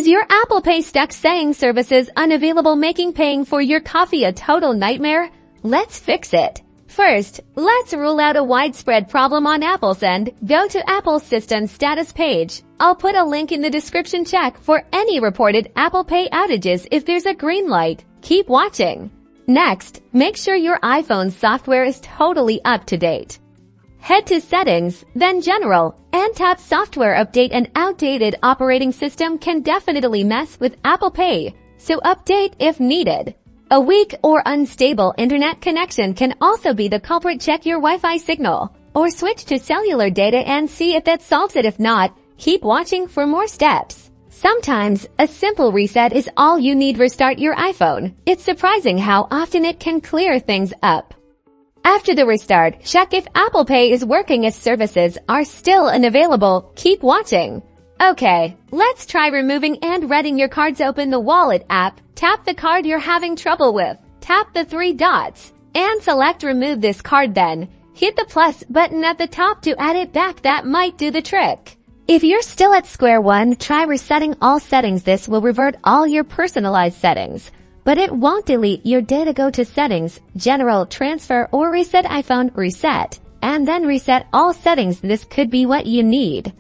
Is your Apple Pay stuck saying services unavailable, making paying for your coffee a total nightmare? Let's fix it. First, let's rule out a widespread problem on Apple's end. Go to Apple's system status page. I'll put a link in the description. Check for any reported Apple Pay outages. If there's a green light, keep watching. Next, make sure your iPhone's software is totally up to date. Head to Settings, then General, and tap Software Update. An outdated operating system can definitely mess with Apple Pay, so update if needed. A weak or unstable internet connection can also be the culprit. Check your Wi-Fi signal, or switch to cellular data and see if that solves it. If not, keep watching for more steps. Sometimes, a simple reset is all you need. Restart your iPhone. It's surprising how often it can clear things up. After the restart, check if Apple Pay is working. If services are still unavailable, keep watching. Okay, let's try removing and reading your cards. Open the Wallet app, tap the card you're having trouble with, tap the 3 dots, and select Remove this card. Then, hit the plus button at the top to add it back. That might do the trick. If you're still at square one, try resetting all settings. This will revert all your personalized settings, but it won't delete your data. Go to Settings, General, Transfer, or Reset iPhone, Reset, and then reset all settings. This could be what you need.